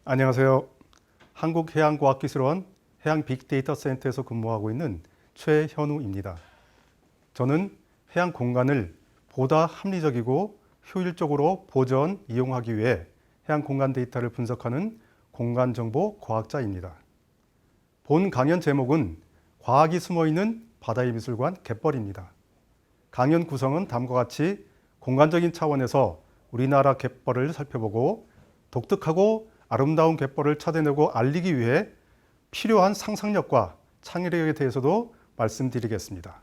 안녕하세요. 한국해양과학기술원 해양빅데이터센터에서 근무하고 있는 최현우입니다. 저는 해양 공간을 보다 합리적이고 효율적으로 보전, 이용하기 위해 해양 공간 데이터를 분석하는 공간정보 과학자입니다. 본 강연 제목은 과학이 숨어있는 바다의 미술관 갯벌입니다. 강연 구성은 다음과 같이 공간적인 차원에서 우리나라 갯벌을 살펴보고 독특하고 아름다운 갯벌을 찾아내고 알리기 위해 필요한 상상력과 창의력에 대해서도 말씀드리겠습니다.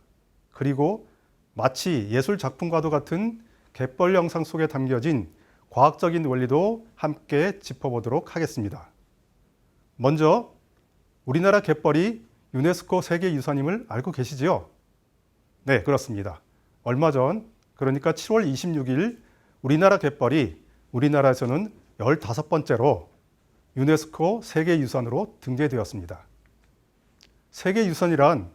그리고 마치 예술 작품과도 같은 갯벌 영상 속에 담겨진 과학적인 원리도 함께 짚어보도록 하겠습니다. 먼저 우리나라 갯벌이 유네스코 세계유산임을 알고 계시지요? 네, 그렇습니다. 얼마 전, 그러니까 7월 26일 우리나라 갯벌이 우리나라에서는 15번째로 유네스코 세계유산으로 등재되었습니다. 세계유산이란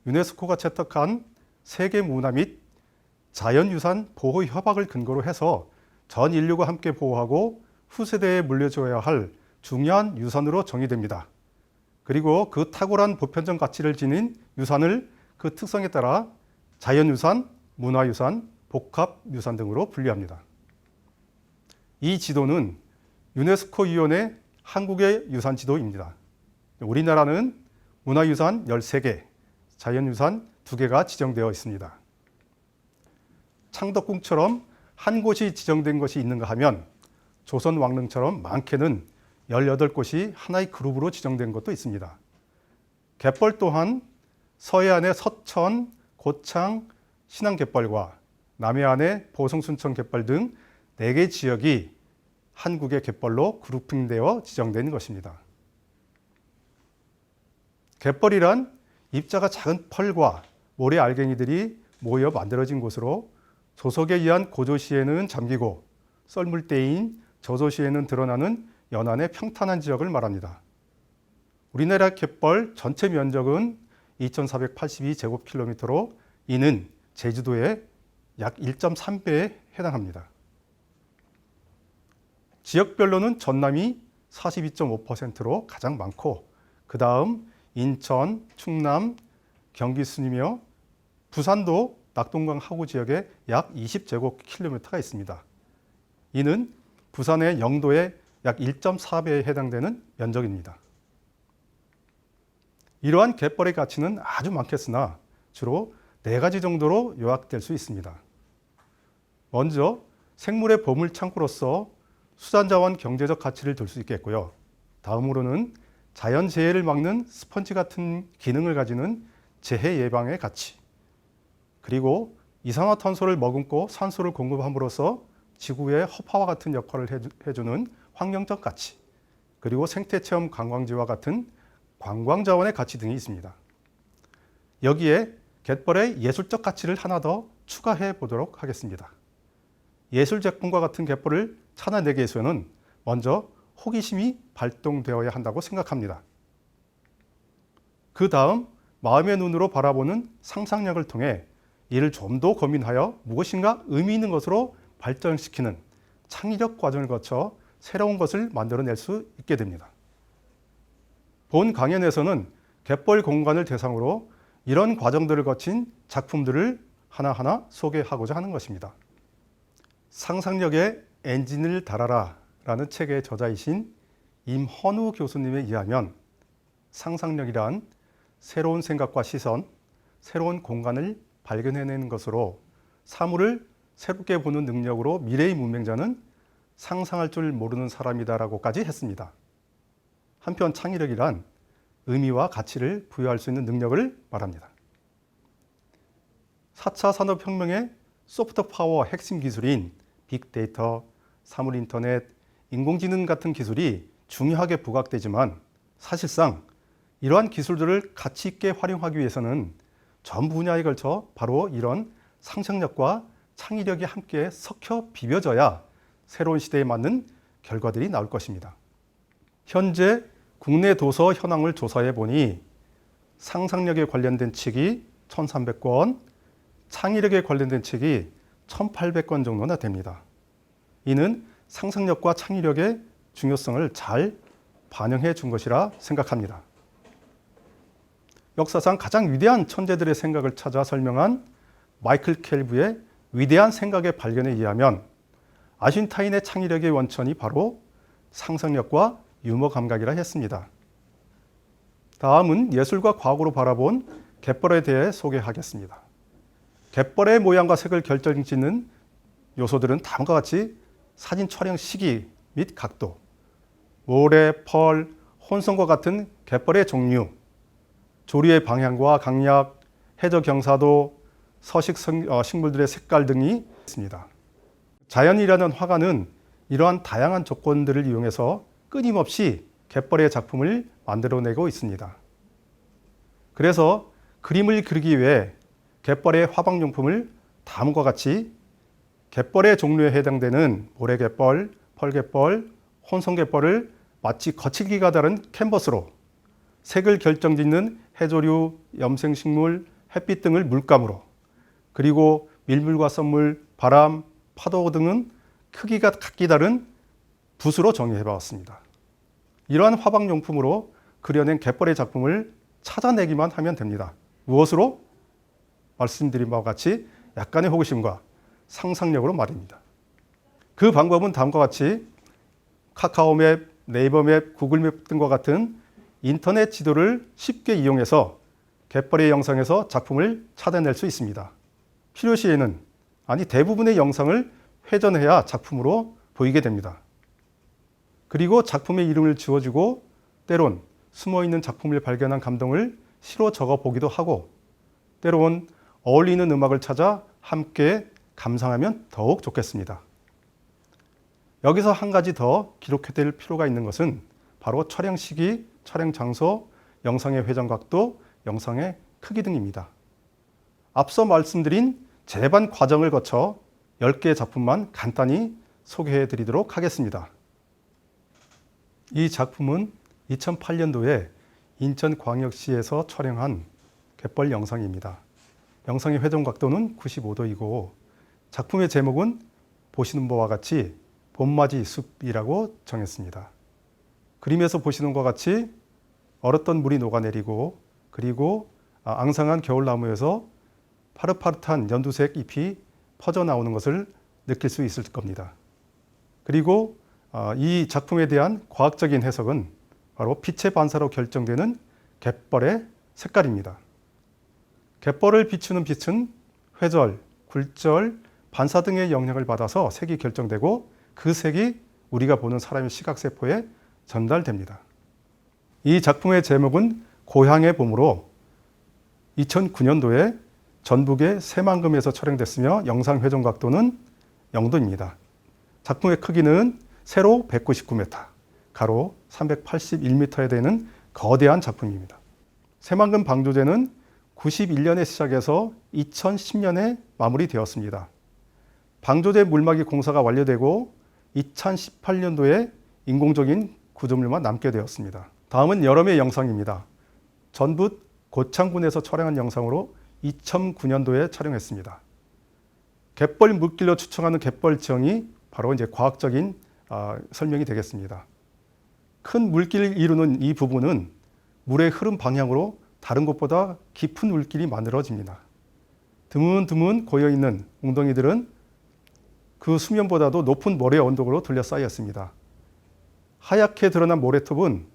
유네스코가 채택한 세계문화 및 자연유산 보호 협약을 근거로 해서 전 인류가 함께 보호하고 후세대에 물려줘야 할 중요한 유산으로 정의됩니다. 그리고 그 탁월한 보편적 가치를 지닌 유산을 그 특성에 따라 자연유산, 문화유산, 복합유산 등으로 분류합니다. 이 지도는 유네스코 위원회 한국의 유산 지도입니다. 우리나라는 문화유산 13개, 자연유산 2개가 지정되어 있습니다. 창덕궁처럼 한 곳이 지정된 것이 있는가 하면 조선 왕릉처럼 많게는 18곳이 하나의 그룹으로 지정된 것도 있습니다. 갯벌 또한 서해안의 서천, 고창, 신안갯벌과 남해안의 보성순천 갯벌 등 4개 지역이 한국의 갯벌로 그룹핑되어 지정된 것입니다. 갯벌이란 입자가 작은 펄과 모래 알갱이들이 모여 만들어진 곳으로 조석에 의한 고조시에는 잠기고 썰물 때인 저조시에는 드러나는 연안의 평탄한 지역을 말합니다. 우리나라 갯벌 전체 면적은 2,482제곱킬로미터로 이는 제주도의 약 1.3배에 해당합니다. 지역별로는 전남이 42.5%로 가장 많고 그 다음 인천, 충남, 경기 순이며 부산도 낙동강 하구 지역에 약 20제곱킬로미터가 있습니다. 이는 부산의 영도의 약 1.4배에 해당되는 면적입니다. 이러한 갯벌의 가치는 아주 많겠으나 주로 4가지 정도로 요약될 수 있습니다. 먼저 생물의 보물창고로서 수산자원 경제적 가치를 둘 수 있겠고요. 다음으로는 자연재해를 막는 스펀지 같은 기능을 가지는 재해 예방의 가치, 그리고 이산화탄소를 머금고 산소를 공급함으로써 지구의 허파와 같은 역할을 해주는 환경적 가치, 그리고 생태체험 관광지와 같은 관광자원의 가치 등이 있습니다. 여기에 갯벌의 예술적 가치를 하나 더 추가해 보도록 하겠습니다. 예술작품과 같은 갯벌을 찾아내기 위해서는 먼저 호기심이 발동되어야 한다고 생각합니다. 그 다음 마음의 눈으로 바라보는 상상력을 통해 이를 좀 더 고민하여 무엇인가 의미 있는 것으로 발전시키는 창의력 과정을 거쳐 새로운 것을 만들어낼 수 있게 됩니다. 본 강연에서는 갯벌 공간을 대상으로 이런 과정들을 거친 작품들을 하나하나 소개하고자 하는 것입니다. 상상력의 엔진을 달아라 라는 책의 저자이신 임헌우 교수님에 의하면 상상력이란 새로운 생각과 시선, 새로운 공간을 발견해내는 것으로 사물을 새롭게 보는 능력으로 미래의 문맹자는 상상할 줄 모르는 사람이다라고까지 했습니다. 한편 창의력이란 의미와 가치를 부여할 수 있는 능력을 말합니다. 4차 산업혁명의 소프트 파워 핵심 기술인 빅데이터, 사물인터넷, 인공지능 같은 기술이 중요하게 부각되지만 사실상 이러한 기술들을 가치 있게 활용하기 위해서는 전 분야에 걸쳐 바로 이런 상상력과 창의력이 함께 섞여 비벼져야 새로운 시대에 맞는 결과들이 나올 것입니다. 현재 국내 도서 현황을 조사해 보니 상상력에 관련된 책이 1,300권, 창의력에 관련된 책이 1,800권 정도나 됩니다. 이는 상상력과 창의력의 중요성을 잘 반영해 준 것이라 생각합니다. 역사상 가장 위대한 천재들의 생각을 찾아 설명한 마이클 켈브의 위대한 생각의 발견에 의하면 아인슈타인의 창의력의 원천이 바로 상상력과 유머 감각이라 했습니다. 다음은 예술과 과학으로 바라본 갯벌에 대해 소개하겠습니다. 갯벌의 모양과 색을 결정짓는 요소들은 다음과 같이 사진 촬영 시기 및 각도, 모래, 펄, 혼성과 같은 갯벌의 종류, 조류의 방향과 강약, 해저 경사도, 서식 식물들의 색깔 등이 있습니다. 자연이라는 화가는 이러한 다양한 조건들을 이용해서 끊임없이 갯벌의 작품을 만들어내고 있습니다. 그래서 그림을 그리기 위해 갯벌의 화방용품을 다음과 같이 갯벌의 종류에 해당되는 모래갯벌, 펄갯벌, 혼성갯벌을 마치 거칠기가 다른 캔버스로 색을 결정짓는 해조류, 염생식물, 햇빛 등을 물감으로, 그리고 밀물과 썰물, 바람, 파도 등은 크기가 각기 다른 붓으로 정의해 봤습니다. 이러한 화방용품으로 그려낸 갯벌의 작품을 찾아내기만 하면 됩니다. 무엇으로? 말씀드린 바와 같이 약간의 호기심과 상상력으로 말입니다. 그 방법은 다음과 같이 카카오맵, 네이버맵, 구글맵 등과 같은 인터넷 지도를 쉽게 이용해서 갯벌의 영상에서 작품을 찾아낼 수 있습니다. 필요시에는, 아니 대부분의 영상을 회전해야 작품으로 보이게 됩니다. 그리고 작품의 이름을 지어주고 때론 숨어있는 작품을 발견한 감동을 시로 적어보기도 하고, 때론 어울리는 음악을 찾아 함께 감상하면 더욱 좋겠습니다. 여기서 한 가지 더 기록해야 될 필요가 있는 것은 바로 촬영 시기, 촬영 장소, 영상의 회전 각도, 영상의 크기 등입니다. 앞서 말씀드린 재반 과정을 거쳐 10개의 작품만 간단히 소개해 드리도록 하겠습니다. 이 작품은 2008년도에 인천광역시에서 촬영한 갯벌 영상입니다. 영상의 회전 각도는 95도이고 작품의 제목은 보시는 바와 같이 봄맞이 숲이라고 정했습니다. 그림에서 보시는 것과 같이 얼었던 물이 녹아내리고, 그리고 앙상한 겨울나무에서 파릇파릇한 연두색 잎이 퍼져 나오는 것을 느낄 수 있을 겁니다. 그리고 이 작품에 대한 과학적인 해석은 바로 빛의 반사로 결정되는 갯벌의 색깔입니다. 갯벌을 비추는 빛은 회절, 굴절, 반사 등의 영향을 받아서 색이 결정되고 그 색이 우리가 보는 사람의 시각세포에 전달됩니다. 이 작품의 제목은 고향의 봄으로 2009년도에 전북의 새만금에서 촬영됐으며 영상 회전 각도는 0도입니다. 작품의 크기는 세로 199m, 가로 381m에 되는 거대한 작품입니다. 새만금 방조제는 91년에 시작해서 2010년에 마무리되었습니다. 방조제 물막이 공사가 완료되고 2018년도에 인공적인 구조물만 남게 되었습니다. 다음은 여름의 영상입니다. 전북 고창군에서 촬영한 영상으로 2009년도에 촬영했습니다. 갯벌 물길로 추정하는 갯벌 지형이 바로 이제 과학적인 설명이 되겠습니다. 큰 물길을 이루는 이 부분은 물의 흐름 방향으로 다른 곳보다 깊은 물길이 만들어집니다. 드문드문 고여있는 웅덩이들은 그 수면보다도 높은 모래 언덕으로 둘러싸였습니다. 하얗게 드러난 모래톱은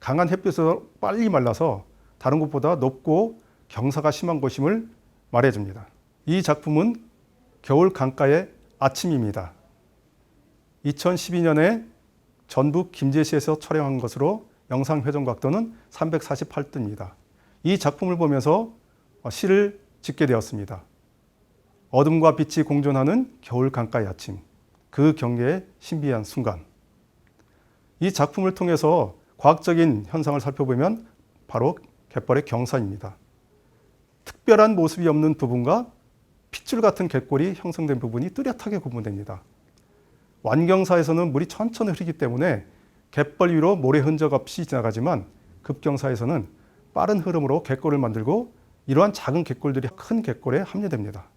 강한 햇빛으로 빨리 말라서 다른 곳보다 높고 경사가 심한 곳임을 말해줍니다. 이 작품은 겨울 강가의 아침입니다. 2012년에 전북 김제시에서 촬영한 것으로 영상 회전 각도는 348도입니다. 이 작품을 보면서 시를 짓게 되었습니다. 어둠과 빛이 공존하는 겨울 강가의 아침, 그 경계의 신비한 순간. 이 작품을 통해서 과학적인 현상을 살펴보면 바로 갯벌의 경사입니다. 특별한 모습이 없는 부분과 핏줄 같은 갯골이 형성된 부분이 뚜렷하게 구분됩니다. 완경사에서는 물이 천천히 흐르기 때문에 갯벌 위로 모래 흔적 없이 지나가지만 급경사에서는 빠른 흐름으로 갯골을 만들고 이러한 작은 갯골들이 큰 갯골에 합류됩니다.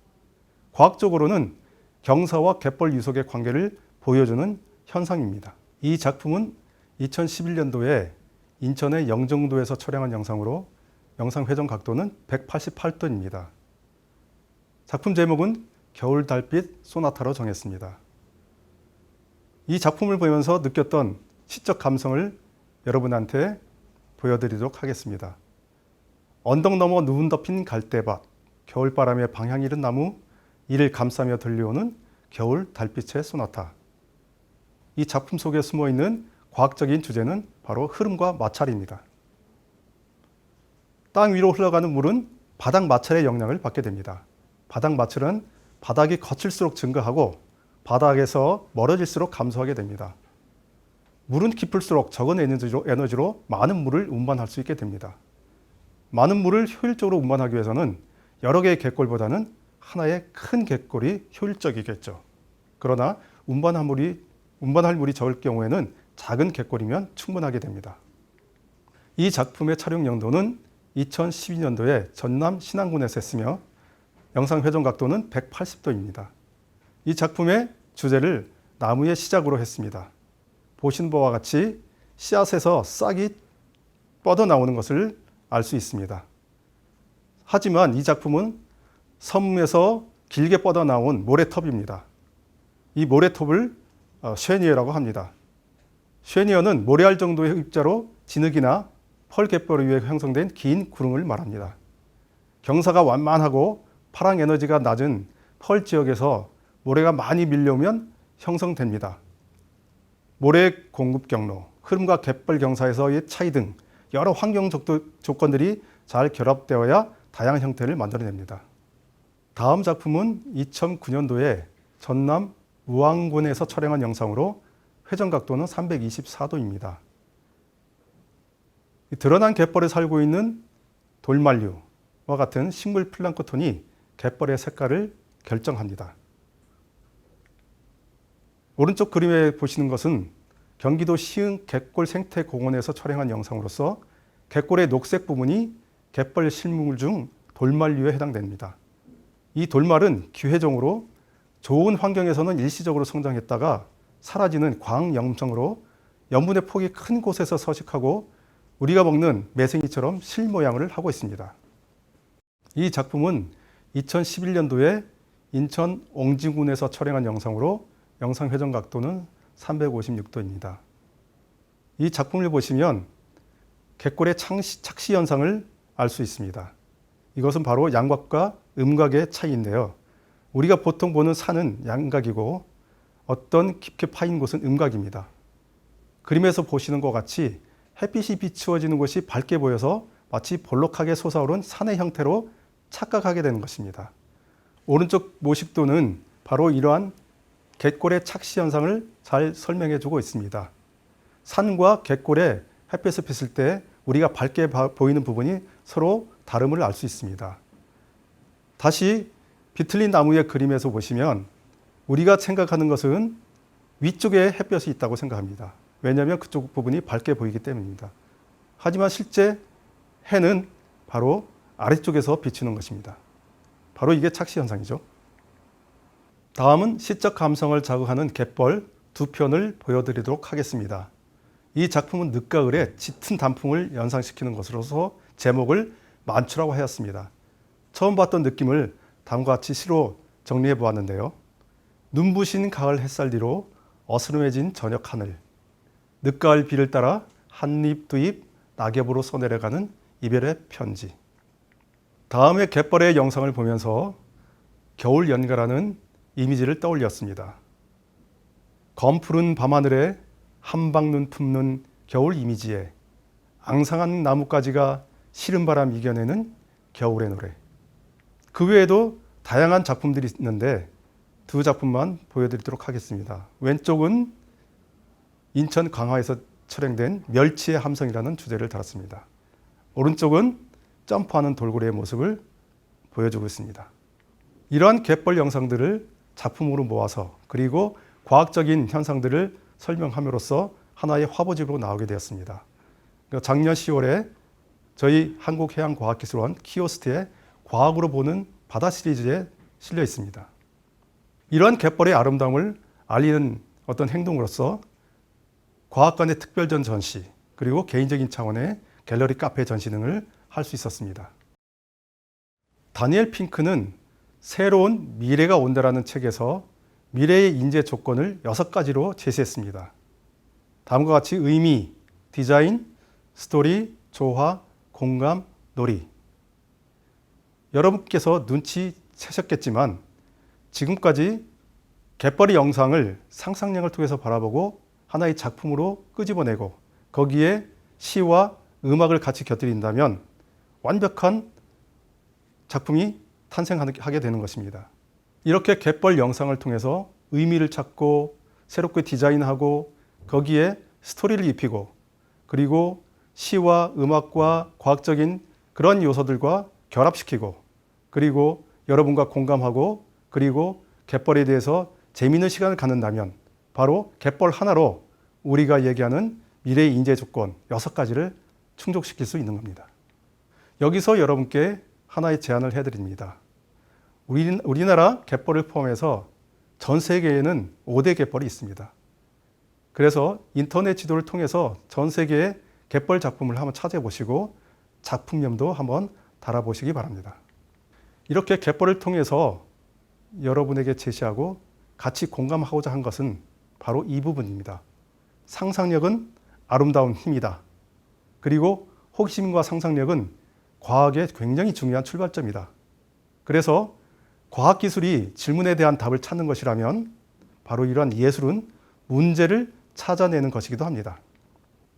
과학적으로는 경사와 갯벌 유속의 관계를 보여주는 현상입니다. 이 작품은 2011년도에 인천의 영종도에서 촬영한 영상으로 영상 회전 각도는 188도입니다. 작품 제목은 겨울 달빛 소나타로 정했습니다. 이 작품을 보면서 느꼈던 시적 감성을 여러분한테 보여드리도록 하겠습니다. 언덕 너머 누운 덮인 갈대밭, 겨울바람에 방향 잃은 나무, 이를 감싸며 들려오는 겨울 달빛의 소나타. 이 작품 속에 숨어있는 과학적인 주제는 바로 흐름과 마찰입니다. 땅 위로 흘러가는 물은 바닥 마찰의 영향을 받게 됩니다. 바닥 마찰은 바닥이 거칠수록 증가하고 바닥에서 멀어질수록 감소하게 됩니다. 물은 깊을수록 적은 에너지로 많은 물을 운반할 수 있게 됩니다. 많은 물을 효율적으로 운반하기 위해서는 여러 개의 갯골보다는 하나의 큰 갯골이 효율적이겠죠. 그러나 운반할 물이 적을 경우에는 작은 갯골이면 충분하게 됩니다. 이 작품의 촬영 연도는 2012년도에 전남 신안군에서 했으며 영상 회전 각도는 180도입니다. 이 작품의 주제를 나무의 시작으로 했습니다. 보신 바와 같이 씨앗에서 싹이 뻗어나오는 것을 알 수 있습니다. 하지만 이 작품은 섬에서 길게 뻗어나온 모래톱입니다. 이 모래톱을 쉐니어라고 합니다. 쉐니어는 모래알 정도의 입자로 진흙이나 펄 갯벌 위에 형성된 긴 구름을 말합니다. 경사가 완만하고 파랑 에너지가 낮은 펄 지역에서 모래가 많이 밀려오면 형성됩니다. 모래 공급 경로, 흐름과 갯벌 경사에서의 차이 등 여러 환경 조건들이 잘 결합되어야 다양한 형태를 만들어냅니다. 다음 작품은 2009년도에 전남 우왕군에서 촬영한 영상으로 회전 각도는 324도입니다. 드러난 갯벌에 살고 있는 돌만류와 같은 식물 플랑크톤이 갯벌의 색깔을 결정합니다. 오른쪽 그림에 보시는 것은 경기도 시흥 갯골 생태공원에서 촬영한 영상으로서 갯골의 녹색 부분이 갯벌 식물 중 돌말류에 해당됩니다. 이 돌말은 기회종으로 좋은 환경에서는 일시적으로 성장했다가 사라지는 광염성으로 염분의 폭이 큰 곳에서 서식하고 우리가 먹는 매생이처럼 실 모양을 하고 있습니다. 이 작품은 2011년도에 인천 옹진군에서 촬영한 영상으로 영상 회전 각도는 356도입니다. 이 작품을 보시면 갯골의 착시 현상을 알 수 있습니다. 이것은 바로 양각과 음각의 차이인데요. 우리가 보통 보는 산은 양각이고 어떤 깊게 파인 곳은 음각입니다. 그림에서 보시는 것 같이 햇빛이 비추어지는 곳이 밝게 보여서 마치 볼록하게 솟아오른 산의 형태로 착각하게 되는 것입니다. 오른쪽 모식도는 바로 이러한 갯골의 착시 현상을 잘 설명해 주고 있습니다. 산과 갯골에 햇빛을 비칠 때 우리가 밝게 보이는 부분이 서로 다름을 알 수 있습니다. 다시 비틀린 나무의 그림에서 보시면 우리가 생각하는 것은 위쪽에 햇볕이 있다고 생각합니다. 왜냐하면 그쪽 부분이 밝게 보이기 때문입니다. 하지만 실제 해는 바로 아래쪽에서 비추는 것입니다. 바로 이게 착시 현상이죠. 다음은 시적 감성을 자극하는 갯벌 두 편을 보여드리도록 하겠습니다. 이 작품은 늦가을에 짙은 단풍을 연상시키는 것으로서 제목을 만추라고 하였습니다. 처음 봤던 느낌을 다음과 같이 시로 정리해 보았는데요. 눈부신 가을 햇살 뒤로 어스름해진 저녁 하늘, 늦가을 비를 따라 한 입 두 입 낙엽으로 써내려가는 이별의 편지. 다음에 갯벌의 영상을 보면서 겨울 연가라는 이미지를 떠올렸습니다. 검푸른 밤하늘에 한방눈 품는 겨울 이미지에 앙상한 나뭇가지가 시른 바람 이겨내는 겨울의 노래. 그 외에도 다양한 작품들이 있는데 두 작품만 보여드리도록 하겠습니다. 왼쪽은 인천 강화에서 촬영된 멸치의 함성이라는 주제를 달았습니다. 오른쪽은 점프하는 돌고래의 모습을 보여주고 있습니다. 이러한 갯벌 영상들을 작품으로 모아서 그리고 과학적인 현상들을 설명함으로써 하나의 화보집으로 나오게 되었습니다. 작년 10월에 저희 한국해양과학기술원 키오스트에 과학으로 보는 바다 시리즈에 실려 있습니다. 이러한 갯벌의 아름다움을 알리는 어떤 행동으로서 과학관의 특별전 전시, 그리고 개인적인 차원의 갤러리 카페 전시 등을 할 수 있었습니다. 다니엘 핑크는 새로운 미래가 온다라는 책에서 미래의 인재 조건을 6가지로 제시했습니다. 다음과 같이 의미, 디자인, 스토리, 조화, 공감, 놀이. 여러분께서 눈치채셨겠지만 지금까지 갯벌이 영상을 상상력을 통해서 바라보고 하나의 작품으로 끄집어내고 거기에 시와 음악을 같이 곁들인다면 완벽한 작품이 탄생하게 되는 것입니다. 이렇게 갯벌 영상을 통해서 의미를 찾고 새롭게 디자인하고 거기에 스토리를 입히고 그리고 시와 음악과 과학적인 그런 요소들과 결합시키고 그리고 여러분과 공감하고 그리고 갯벌에 대해서 재미있는 시간을 갖는다면 바로 갯벌 하나로 우리가 얘기하는 미래의 인재 조건 6가지를 충족시킬 수 있는 겁니다. 여기서 여러분께 하나의 제안을 해드립니다. 우리나라 갯벌을 포함해서 전 세계에는 5대 갯벌이 있습니다. 그래서 인터넷 지도를 통해서 전 세계의 갯벌 작품을 한번 찾아보시고 작품명도 한번 달아보시기 바랍니다. 이렇게 갯벌을 통해서 여러분에게 제시하고 같이 공감하고자 한 것은 바로 이 부분입니다. 상상력은 아름다운 힘이다. 그리고 호기심과 상상력은 과학의 굉장히 중요한 출발점이다. 그래서 과학기술이 질문에 대한 답을 찾는 것이라면 바로 이러한 예술은 문제를 찾아내는 것이기도 합니다.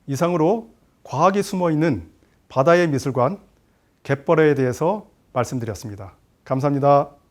이상으로 과학이 숨어있는 바다의 미술관 갯벌에 대해서 말씀드렸습니다. 감사합니다.